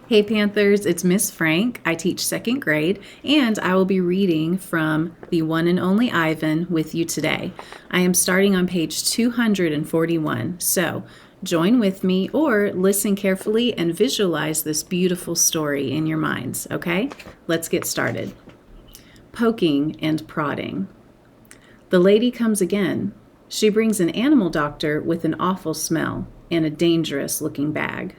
Hey Panthers, it's Miss Frank. I teach second grade, and I will be reading from The One and Only Ivan with you today. I am starting on page 241, so join with me or listen carefully and visualize this beautiful story in your minds, okay? Let's get started. Poking and prodding. The lady comes again. She brings an animal doctor with an awful smell and a dangerous-looking bag.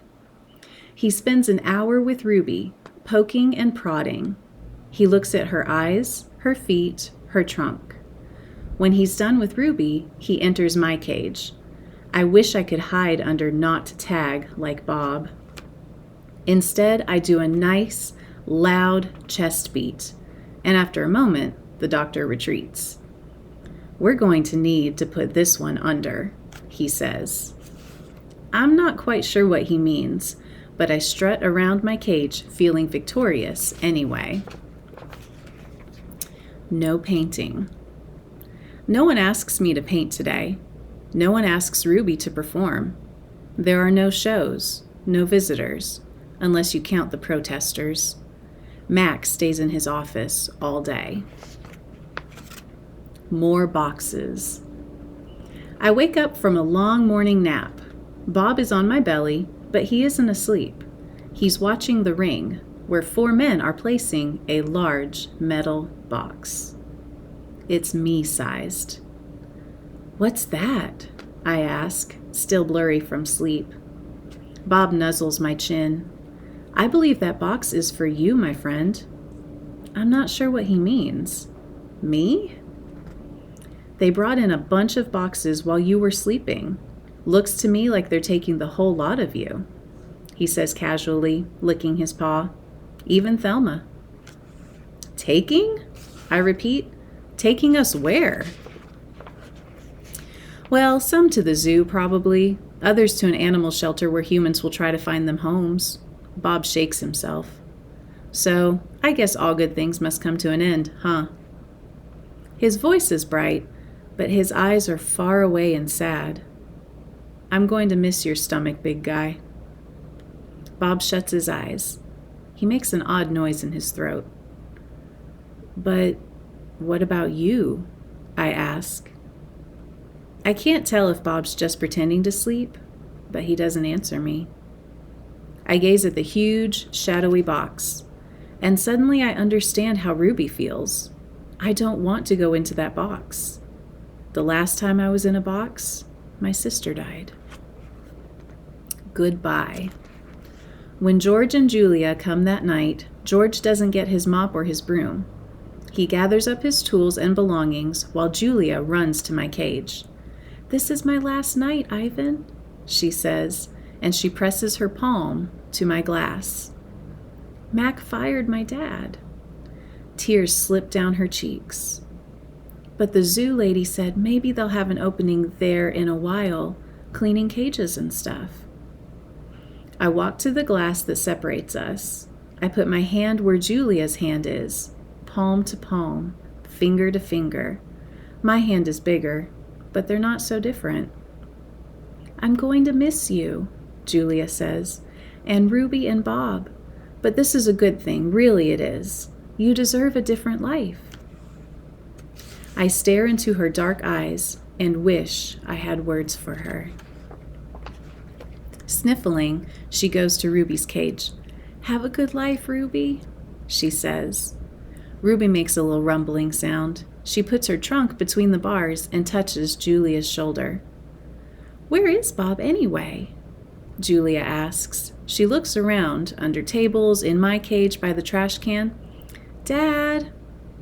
He spends an hour with Ruby, poking and prodding. He looks at her eyes, her feet, her trunk. When he's done with Ruby, he enters my cage. I wish I could hide under not tag like Bob. Instead, I do a nice, loud chest beat, and after a moment, the doctor retreats. We're going to need to put this one under, he says. I'm not quite sure what he means, but I strut around my cage feeling victorious anyway. No painting. No one asks me to paint today. No one asks Ruby to perform. There are no shows, no visitors, unless you count the protesters. Mac stays in his office all day. More boxes. I wake up from a long morning nap. Bob is on my belly, but he isn't asleep. He's watching the ring, where 4 men are placing a large metal box. It's me-sized. What's that? I ask, still blurry from sleep. Bob nuzzles my chin. I believe that box is for you, my friend. I'm not sure what he means. Me? They brought in a bunch of boxes while you were sleeping. Looks to me like they're taking the whole lot of you, he says casually, licking his paw. Even Thelma. Taking? I repeat. Taking us where? Well, some to the zoo, probably. Others to an animal shelter where humans will try to find them homes. Bob shakes himself. So, I guess all good things must come to an end, huh? His voice is bright, but his eyes are far away and sad. I'm going to miss your stomach, big guy. Bob shuts his eyes. He makes an odd noise in his throat. But what about you? I ask. I can't tell if Bob's just pretending to sleep, but he doesn't answer me. I gaze at the huge, shadowy box, and suddenly I understand how Ruby feels. I don't want to go into that box. The last time I was in a box, my sister died. Goodbye. When George and Julia come that night, George doesn't get his mop or his broom. He gathers up his tools and belongings while Julia runs to my cage. This is my last night, Ivan, she says, and she presses her palm to my glass. Mac fired my dad. Tears slip down her cheeks. But the zoo lady said maybe they'll have an opening there in a while, cleaning cages and stuff. I walk to the glass that separates us. I put my hand where Julia's hand is, palm to palm, finger to finger. My hand is bigger, but they're not so different. I'm going to miss you, Julia says, and Ruby and Bob. But this is a good thing, really it is. You deserve a different life. I stare into her dark eyes and wish I had words for her. Sniffling, she goes to Ruby's cage. Have a good life, Ruby, she says. Ruby makes a little rumbling sound. She puts her trunk between the bars and touches Julia's shoulder. Where is Bob anyway? Julia asks. She looks around, under tables, in my cage by the trash can. Dad,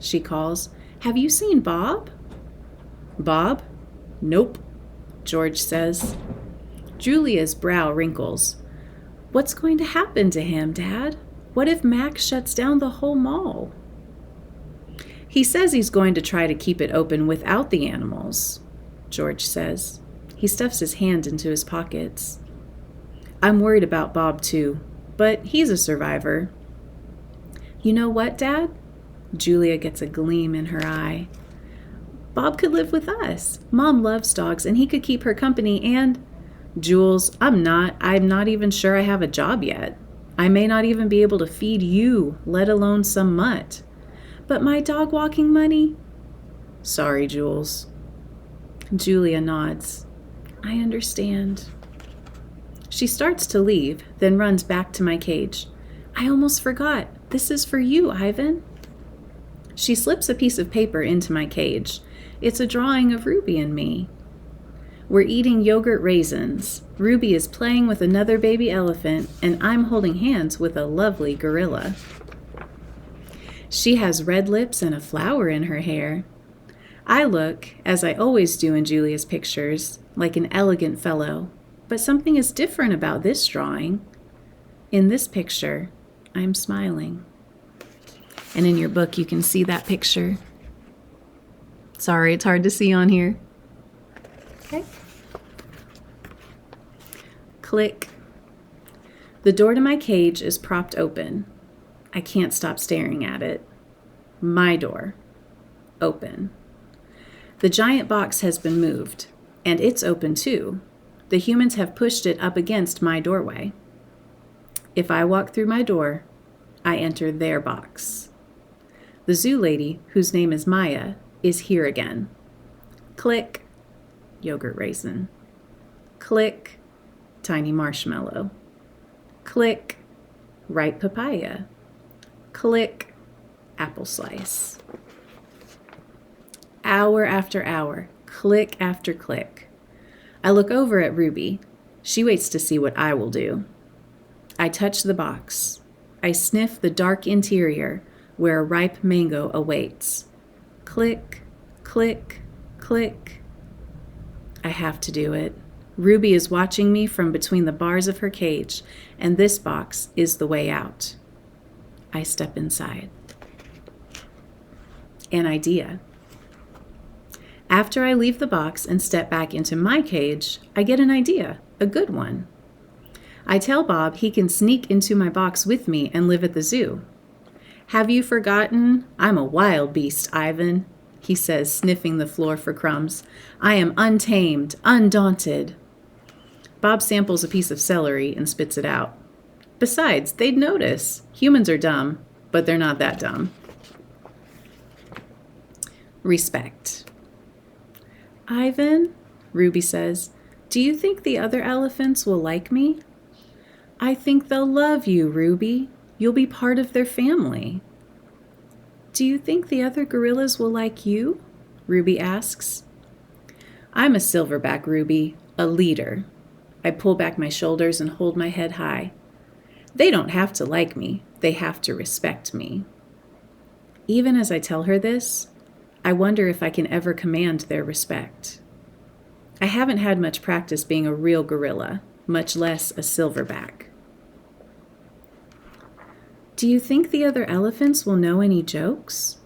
she calls. Have you seen Bob? Bob? Nope, George says. Julia's brow wrinkles. What's going to happen to him, Dad? What if Mac shuts down the whole mall? He says he's going to try to keep it open without the animals, George says. He stuffs his hand into his pockets. I'm worried about Bob too, but he's a survivor. You know what, Dad? Julia gets a gleam in her eye. Bob could live with us. Mom loves dogs, and he could keep her company and... Jules, I'm not even sure I have a job yet. I may not even be able to feed you, let alone some mutt. But my dog walking money? Sorry, Jules. Julia nods. I understand. She starts to leave, then runs back to my cage. I almost forgot. This is for you, Ivan. She slips a piece of paper into my cage. It's a drawing of Ruby and me. We're eating yogurt raisins. Ruby is playing with another baby elephant, and I'm holding hands with a lovely gorilla. She has red lips and a flower in her hair. I look, as I always do in Julia's pictures, like an elegant fellow, but something is different about this drawing. In this picture, I'm smiling. And in your book, you can see that picture. Sorry, it's hard to see on here. Okay. Click. The door to my cage is propped open. I can't stop staring at it. My door. Open. The giant box has been moved, and it's open too. The humans have pushed it up against my doorway. If I walk through my door, I enter their box. The zoo lady, whose name is Maya, is here again. Click. Yogurt raisin. Click. Tiny marshmallow. Click. Ripe papaya. Click. Apple slice. Hour after hour, click after click. I look over at Ruby. She waits to see what I will do. I touch the box. I sniff the dark interior where a ripe mango awaits. Click, click, click. I have to do it. Ruby is watching me from between the bars of her cage, and this box is the way out. I step inside. An idea. After I leave the box and step back into my cage, I get an idea, a good one. I tell Bob he can sneak into my box with me and live at the zoo. Have you forgotten? I'm a wild beast, Ivan, he says, sniffing the floor for crumbs. I am untamed, undaunted. Bob samples a piece of celery and spits it out. Besides, they'd notice. Humans are dumb, but they're not that dumb. Respect. Ivan, Ruby says, do you think the other elephants will like me? I think they'll love you, Ruby. You'll be part of their family. Do you think the other gorillas will like you? Ruby asks. I'm a silverback, Ruby, a leader. I pull back my shoulders and hold my head high. They don't have to like me. They have to respect me. Even as I tell her this, I wonder if I can ever command their respect. I haven't had much practice being a real gorilla, much less a silverback. Do you think the other elephants will know any jokes?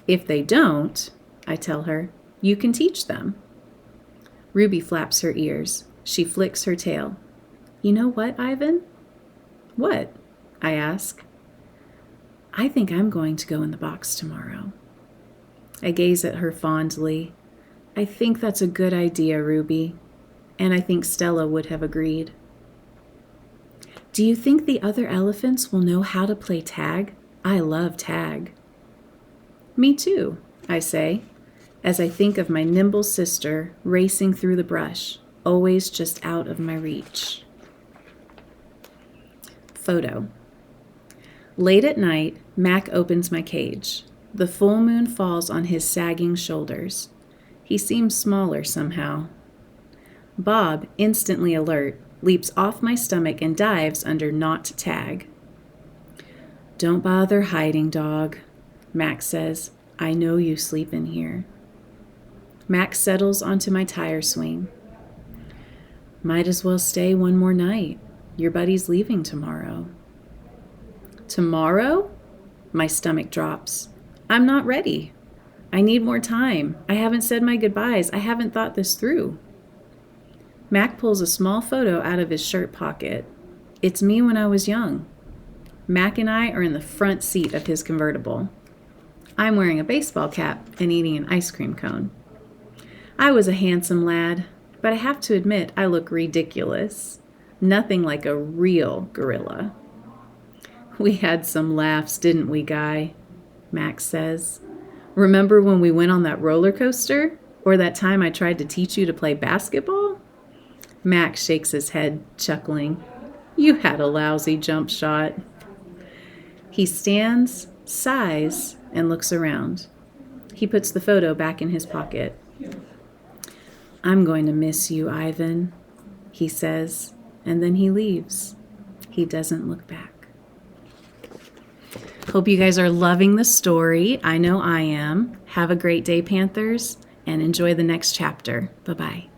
If they don't, I tell her, you can teach them. Ruby flaps her ears. She flicks her tail. You know what, Ivan? What? I ask. I think I'm going to go in the box tomorrow. I gaze at her fondly. I think that's a good idea, Ruby. And I think Stella would have agreed. Do you think the other elephants will know how to play tag? I love tag. Me too, I say, as I think of my nimble sister racing through the brush, always just out of my reach. Photo. Late at night, Mac opens my cage. The full moon falls on his sagging shoulders. He seems smaller somehow. Bob, instantly alert, leaps off my stomach and dives under not tag. Don't bother hiding, dog, Max says. I know you sleep in here. Max settles onto my tire swing. Might as well stay one more night. Your buddy's leaving tomorrow. Tomorrow? My stomach drops. I'm not ready. I need more time. I haven't said my goodbyes. I haven't thought this through. Mac pulls a small photo out of his shirt pocket. It's me when I was young. Mac and I are in the front seat of his convertible. I'm wearing a baseball cap and eating an ice cream cone. I was a handsome lad, but I have to admit I look ridiculous. Nothing like a real gorilla. We had some laughs, didn't we, Guy? Max says. Remember when we went on that roller coaster? Or that time I tried to teach you to play basketball? Max shakes his head, chuckling. You had a lousy jump shot. He stands, sighs, and looks around. He puts the photo back in his pocket. I'm going to miss you, Ivan, he says, and then he leaves. He doesn't look back. Hope you guys are loving the story. I know I am. Have a great day, Panthers, and enjoy the next chapter. Bye-bye.